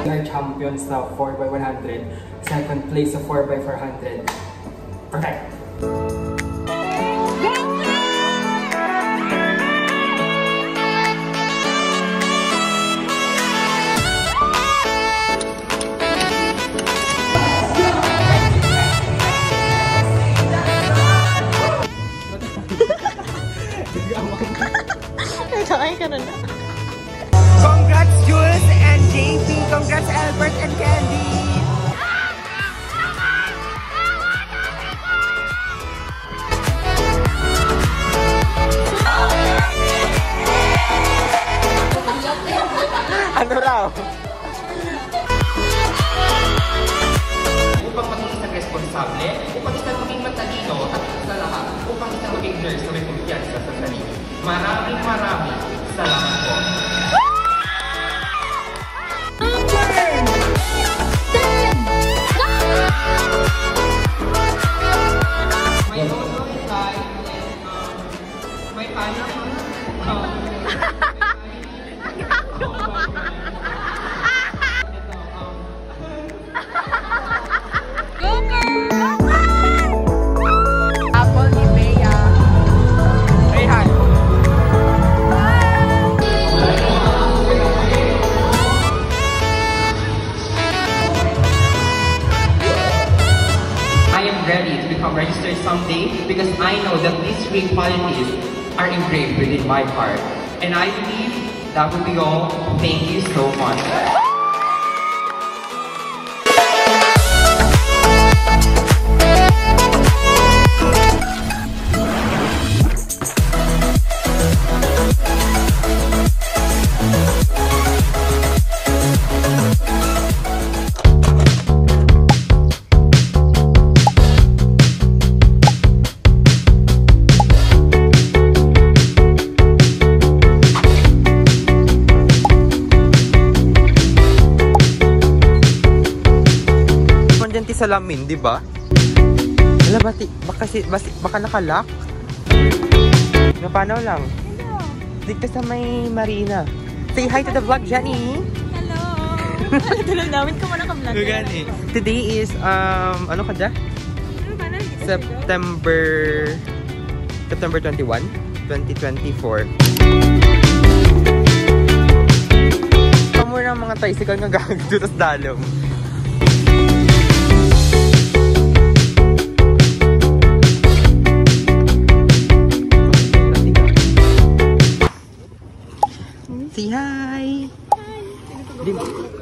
Our champions na 4x100. Second place sa 4x400. Perfect! Congrats Jules and JP! Congrats Albert and Candy! Ano raw? Upang maging isang responsable, upang isang maging matalino at sa lahat, upang isang maging nurse na may kumpiyansa sa sarili. Maraming salamat po. May logo inside and may Apple ni Bea. Say hi. I am ready to become registered someday because I know that these three qualities are engraved within my heart. And I believe that will be all. Thank you so much. Salamin, di ba? Wala baka nakalock. Paano lang? Hello. Dito sa may marina. Say hi to the vlog, Jenny. Hello. Tulad namin ka muna ka-vlog. Today is ano ka dyan? September 21, 2024. Pamura ng mga tricycle nga gagawin sa dalom. Say hi!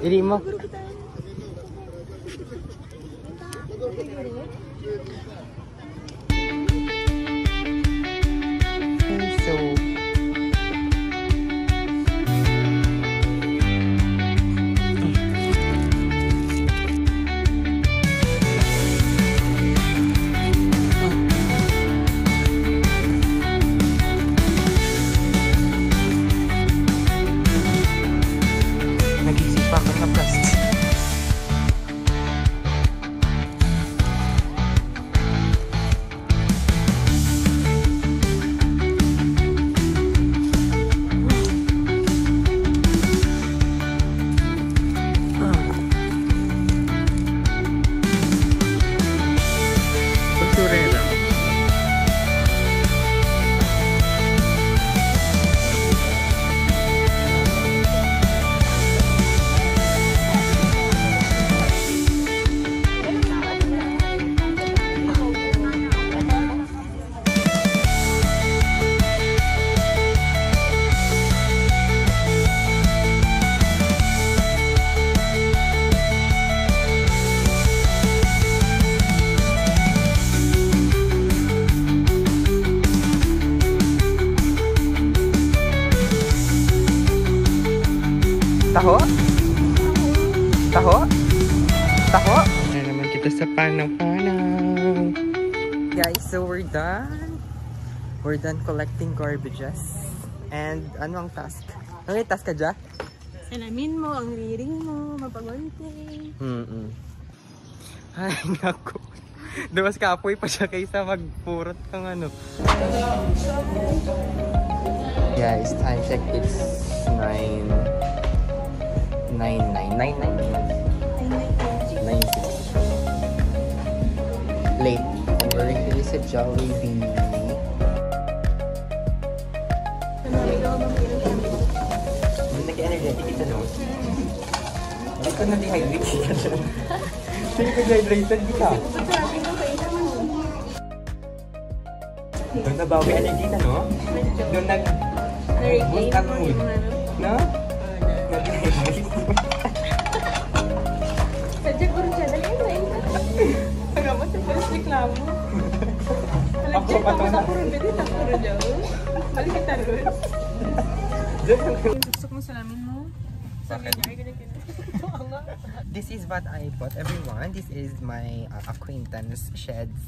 Dili mo. Taho? Taho? Taho? Na naman kita sa panang-panang. Guys, so we're done. We're done collecting garbages. And ano ang task? Ano yung task ka dyan? Salamin mo, ang reading mo, mapagunting. Ay, naku. Dawas kapoy pa siya kaysa magpurot kang ano. Guys, time check. It's 9 Late. I'm wearing this sa Jollibee. Nag-energetic ito, no? Hindi ko na-dehydrate ka dyan. Hindi ko dehydrated ka. Doon nabawi energy na, no? Doon nag-boost ang mood. No? Nag-dehydrate. Sadya ko rin siya. Nag-dehydrate. Nagamat yung first reklamo. Ako pa ito na. Balik kita rin. Gusto mo salamin mo? This is what I bought, everyone. This is my acquaintance sheds.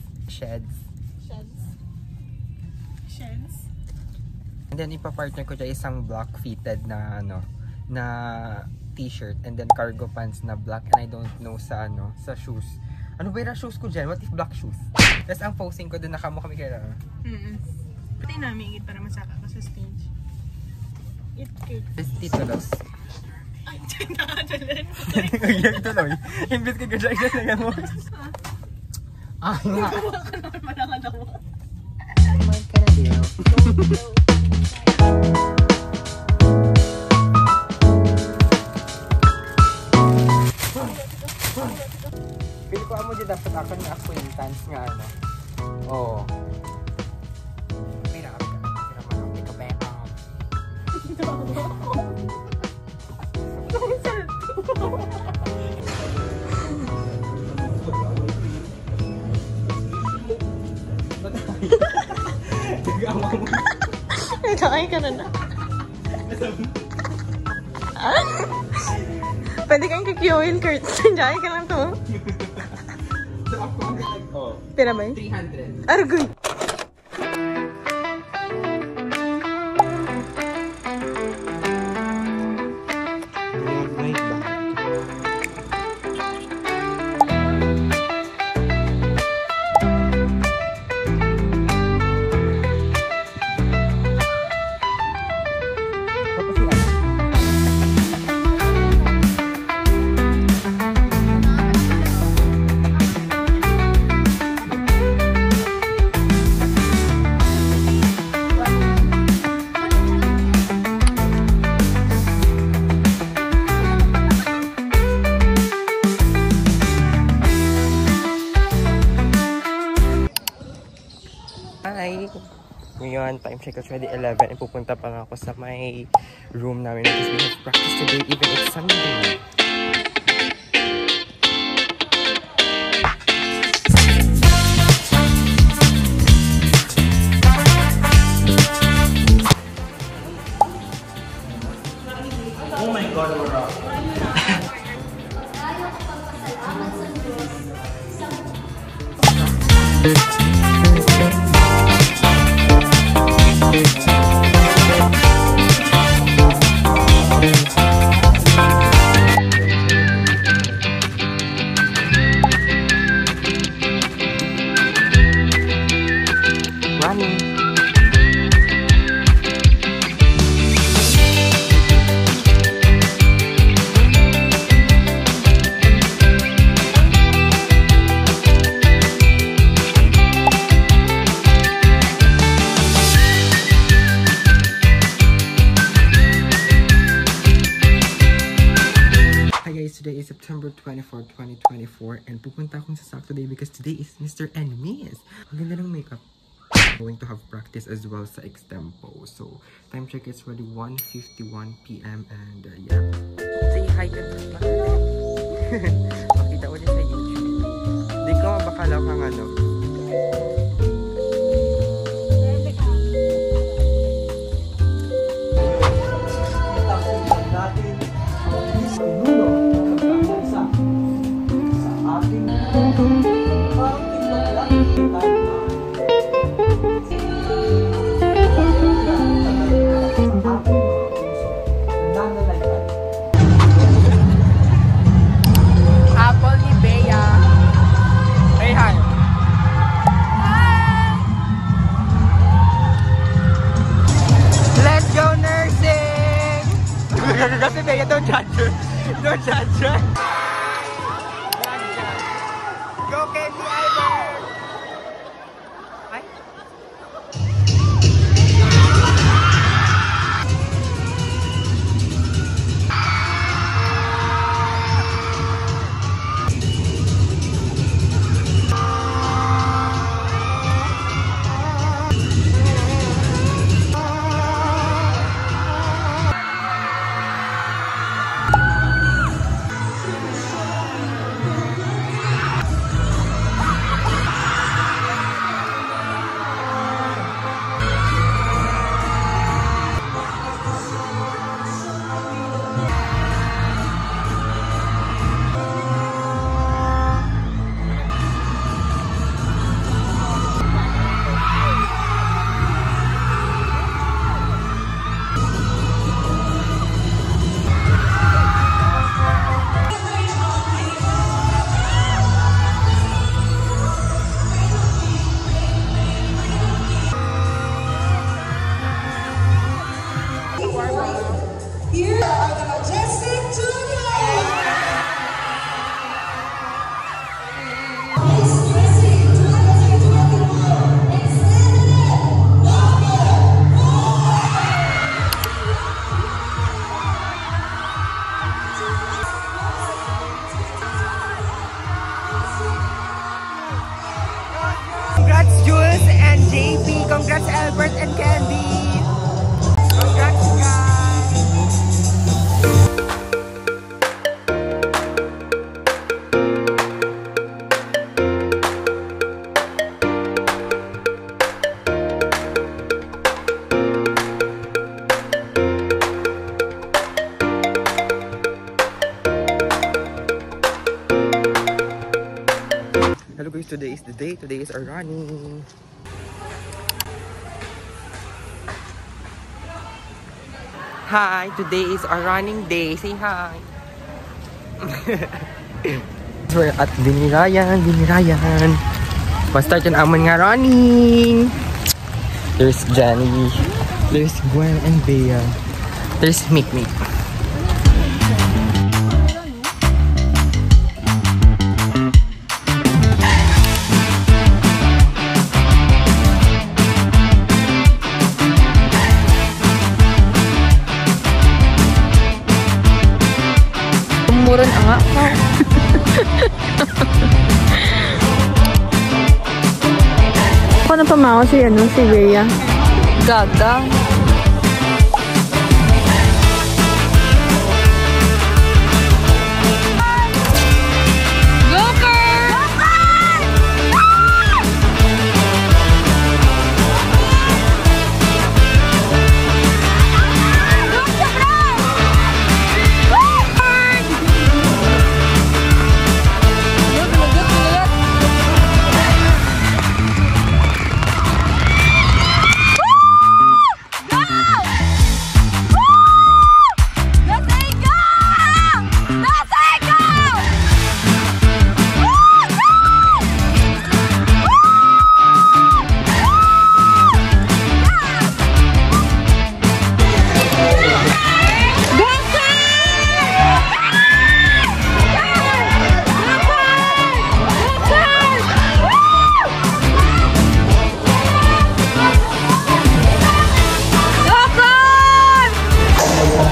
And then ipa-partner ko dyan isang black fitted na na t-shirt and then cargo pants na black, and I don't know sa sa shoes. Ano ba yung shoes ko dyan? What if black shoes? Tapos ang posing ko dun nakamo kami kaya. Pati namin para masaka ko sa stage. This titulos. Ay, nakadalin. Yung tuloy. Imbit ka dyan na mo. Ah, nga. Gawa ka naman malakalawa. What can I do? Pili ko amo dyan dapat ako na acquaintance nga Oo. Pira ka. Pira man ako. Pika Nagkakain ka na na. Pwede kang kikiyawin, Kurt. Nagkakain ka lang to. Pira ba yun? 300. Argoy! Hi! Ngayon, time check is already 11 and pupunta pa nga ako sa my room namin because we have practice today even it's Sunday. Oh my God, we're up. Today is September 24, 2024 and pupunta akong sa SAC today because today is Mr. and Miss. Ang ganda ng makeup. I'm going to have practice as well sa Extempo. So, time check is already 1:51 PM and yeah. Say hi ka na. Makita ulit sa YouTube. Hindi ko mabakalaw kang Apple ni Bea. Hey, hi! Hi! Leia, don't judge her. Don't judge her. Go, Candy Albert! Ay? Here are the Majestic Juniors! Expressing 2024 extended number 4! Congrats Jules and JP. Congrats Albert and Candy. Congrats guys. Hello guys, today is the day. Today is our running. Hi, today is our running day. Say hi. We're at Binirayan. Pa-start yung amon nga running. There's Jenny. There's Gwen and Bea. There's Mikmik. Umuran nga. Paano pamako si Bea? Gaga.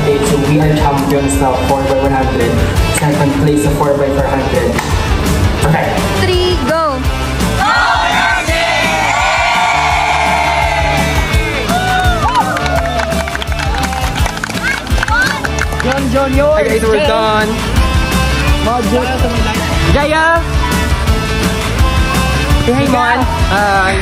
So we are champions now, 4x100. Second place sa 4x400. Okay. 3, go! John, yours! Hi guys, we're done. Jaya! Say hi, Mon! Hi!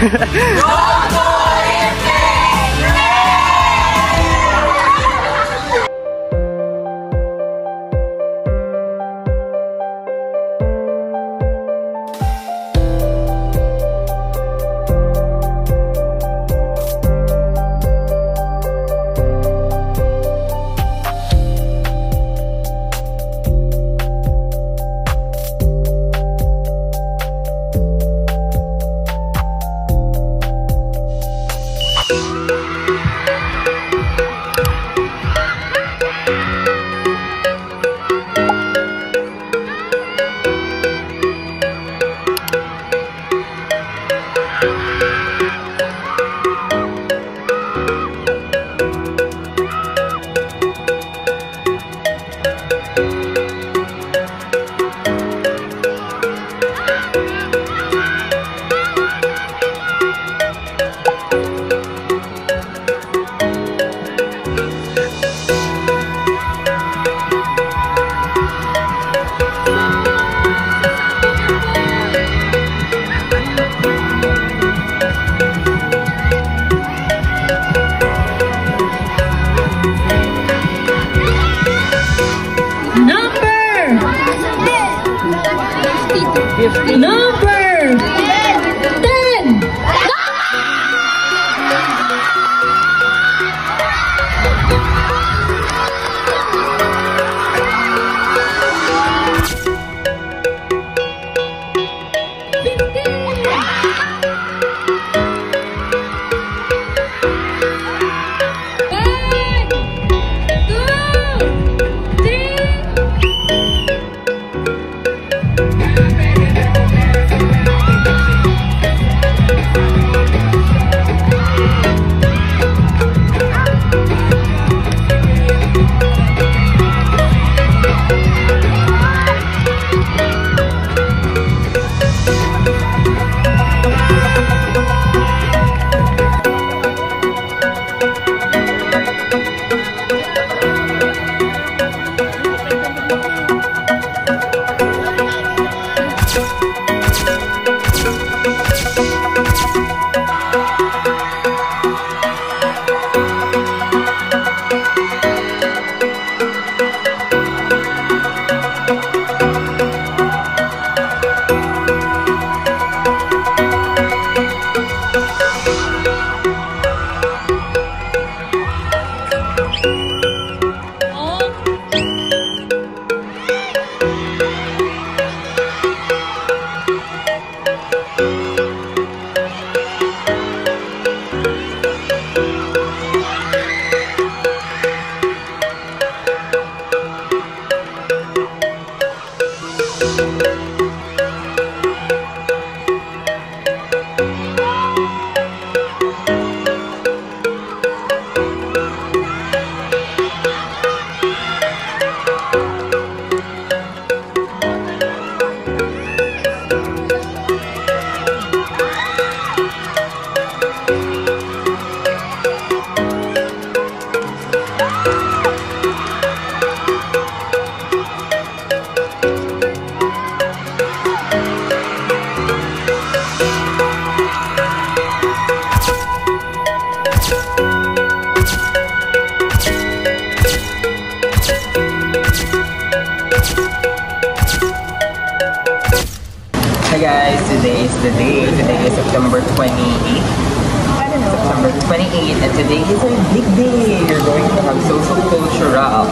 Number 10. Hi guys, today is the day. Today is September 28th. September 28th, and today is our big day. You're going to have social cultural.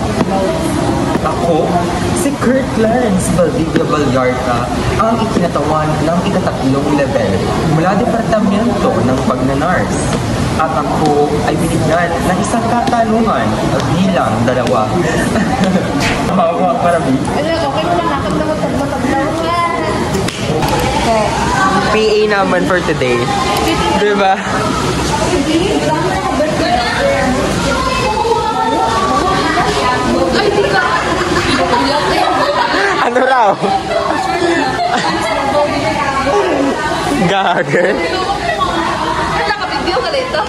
Ako, si Kurt Clarence Valdivia Vallarta, ang ikinatawan ng ikatatlong level mula Departamento ng Pagnanars. At ako ay binigyan ng isang katanungan bilang dalawa. Mawa, marami. Okay mo lang, nakit na matag-matag-matag. PA naman for today. Diba? Ano raw? Gagawin? Nakabigyo ka dito.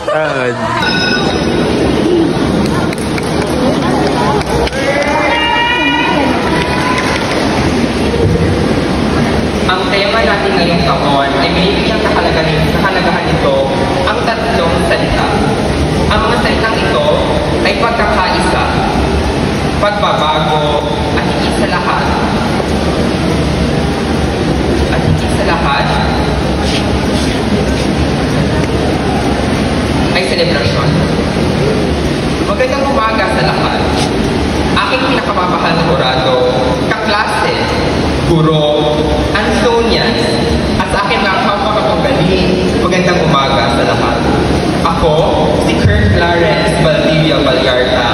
Ang tema natin ngayong taon ay binibigyang kahalagahan nito ang tatlong salita. Ang mga salitang ito ay pagkakaisa, pagbabago, at higit sa lahat. Ay selebrasyon. Magandang umaga sa lahat. Aking pinakamamahal na kurado, kaklase, guro, Antonian, at sa aking mga kapapagaling, magandang umaga sa lahat. Ako, si Kurt Clarence Valdivia Vallarta,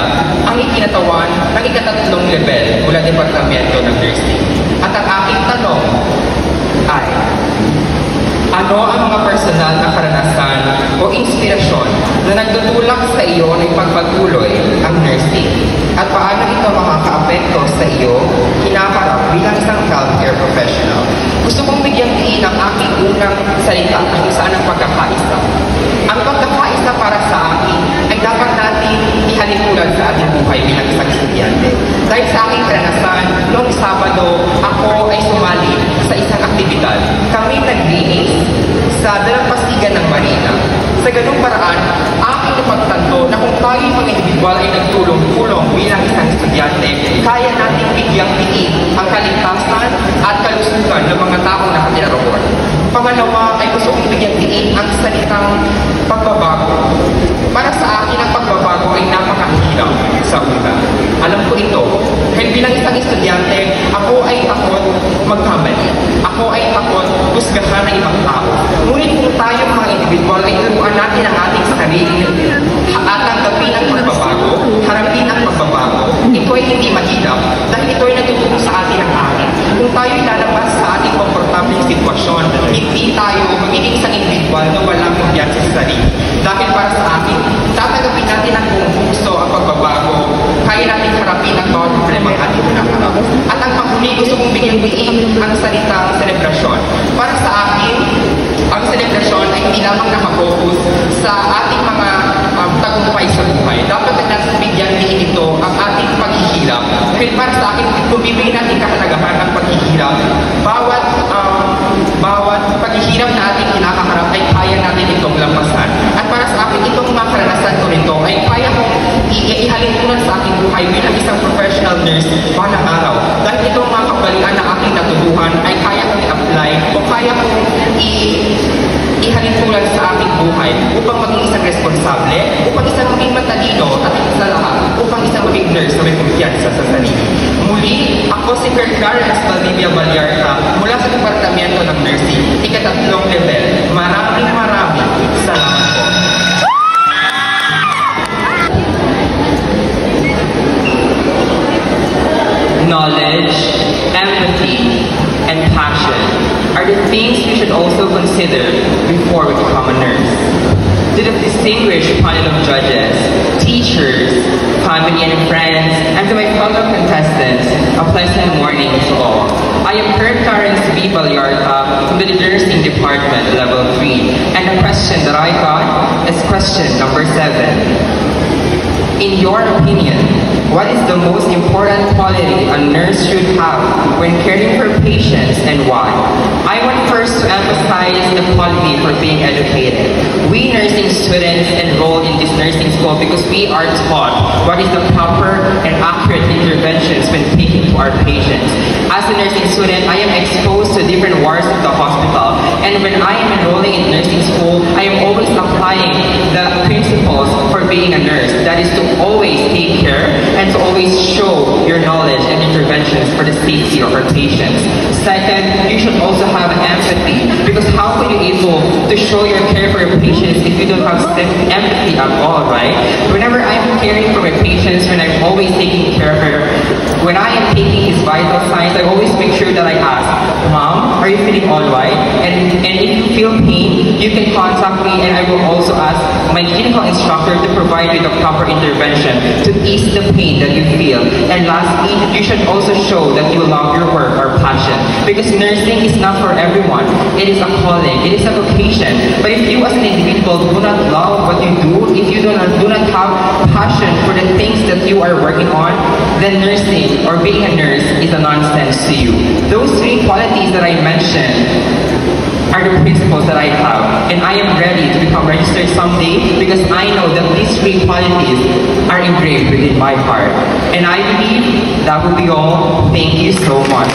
ang ikinatawan ng ikatatlong level mula Departamento ng Nursing. At ang aking tanong ay, ano ang mga personal na karanasan o inspirasyon na nagtutulak sa iyo ng pagpatuloy ang nursing? At paano ito makakaapekto sa iyo hinaharap bilang isang healthcare professional? Gusto kong bigyan diin ang aking unang salita kung saan ang pagkakaisa. Ang pagkakaisa para sa akin ay dapat natin ihalintulad sa ating buhay bilang isang estudyante. Dahil sa aking karanasan, noong Sabado, ako ay sumali sa isang aktibidad. Kami nag-linis sa dalampasigan ng Marina. Sa ganung paraan, aking napagtanto na kung tayo'y mga individual ay nagtulong-tulong bilang isang estudyante, kaya nating bigyang diin ang kaligtasan at kalusugan ng mga taong nakatira roon. Pangalawa ay gusto kong bigyang diin ang salitang pagbabago. Para sa akin, ang pagbabago ay napakahirap sa una. Alam ko ito, dahil bilang isang estudyante, ako ay takot magkamali. Ako ay takot husgahan ng ibang tao. Ngunit kung tayo mga individual ay turuan natin ang ating sarili at tanggapin ang pagbabago, harapin ang pagbabago, ito ay hindi mahirap dahil ito ay nagtuturo sa atin ang akin. Kung tayo lalabas sa ating komportableng sitwasyon, hindi tayo magiging isang individual na walang kumpiyansa sa sarili. Dahil para sa akin, tatanggapin natin ang buong puso ang pagbabago, kaya natin harapin ang bawat problema ang ating hinaharap. At ang panghuli, gusto kong bigyan ang salitang selebrasyon. Para sa akin, ang selebrasyon ay hindi lamang nakapokus sa ating mga tagumpay sa buhay. Dapat na natin bigyan din ito ang ating paghihirap. Dahil para sa akin, kung bibigyan natin kahalagahan ang paghihirap, bawat paghihirap na ating kinakaharap ay kaya natin itong lampasan. At para sa akin, itong mga karanasan ko rito ay kaya kong ihalintunan sa aking buhay bilang isang professional nurse balang araw. Dahil itong mga kabalian na aking natutuhan ay kaya kong i-apply o kaya kong ihalintunan sa aking buhay upang maging isang responsable, upang isang maging matalino at sa lahat, upang isang maging nurse na may kumpiyansa sa sarili. Muli, ako si Clarence Valdivia Vallarta mula sa Departamento ng Nursing, ika-3 level. Maraming salamat po. Knowledge, empathy, and passion are the things we should also consider before we become a nurse. To the distinguished panel of judges, teachers, family and friends, and to my fellow contestants, a pleasant morning to all. I am Clarence V. Vallarta from the Nursing Department, Level 3, and the question that I got is question number 7. In your opinion, what is the most important quality a nurse should have when caring for patients and why? I want first to emphasize the quality for being educated. We nursing students enroll in this nursing school because we are taught what is the proper and accurate interventions when taking to our patients. As a nursing student, I am exposed to different wards of the hospital, and when I am enrolling in nursing school, I am always applying the principles for being a nurse. That is to always take care and to always show your knowledge and interventions for the safety of our patients. Second, you should also have empathy, because how could you able to show your care for your patients if you don't have empathy at all, right? Whenever I'm caring for my patients, when I'm always taking care of her, when I am taking his vital signs, I always make sure that I ask, Mom, are you feeling alright? And if you feel pain, you can contact me, and I will also ask my clinical instructor to provide you the proper intervention to ease the pain that you feel. And lastly, you should also show that you love your work or passion, because nursing is not for everyone. It is a calling, it is a vocation. But if you as an individual do not love what you do, if you do not have passion for the things that you are working on, then nursing or being a nurse is a nonsense to you. Those 3 qualities that I mentioned are the principles that I have, and I am ready to become registered someday because I know that these 3 qualities are engraved within my heart. And I believe that will be all. Thank you so much.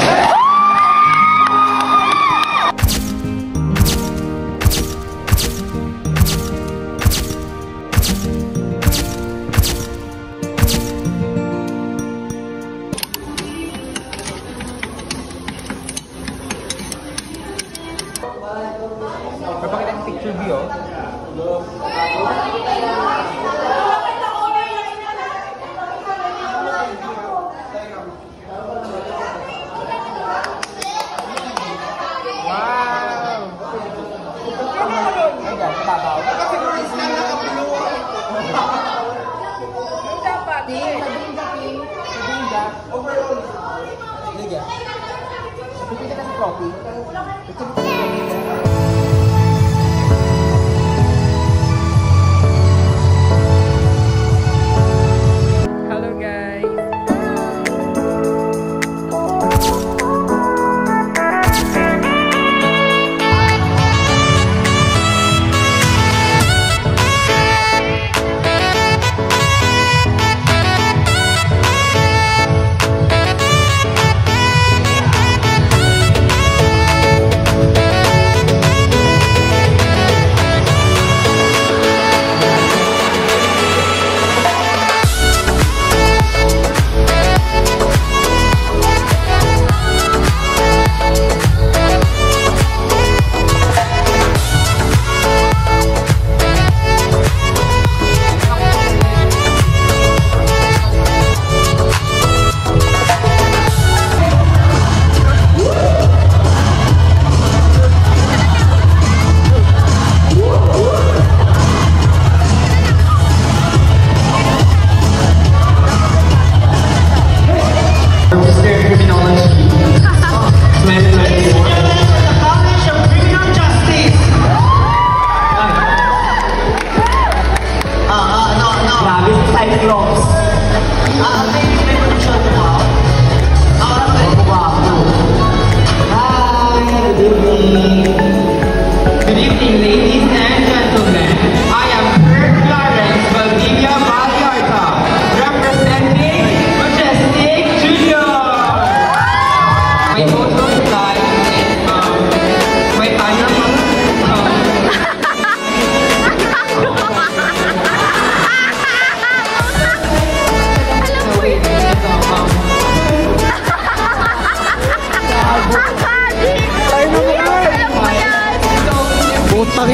Papakita ng picture view. Hello guys.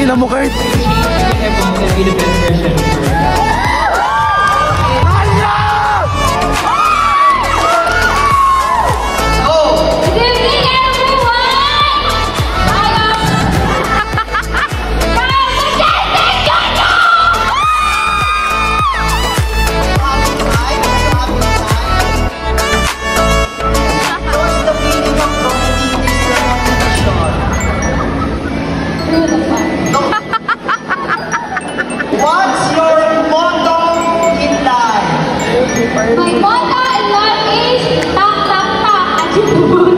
Tingnan mo, Kurt. Everyone can be the best version of her. What's your motto in life? My motto in life is tak tak tak.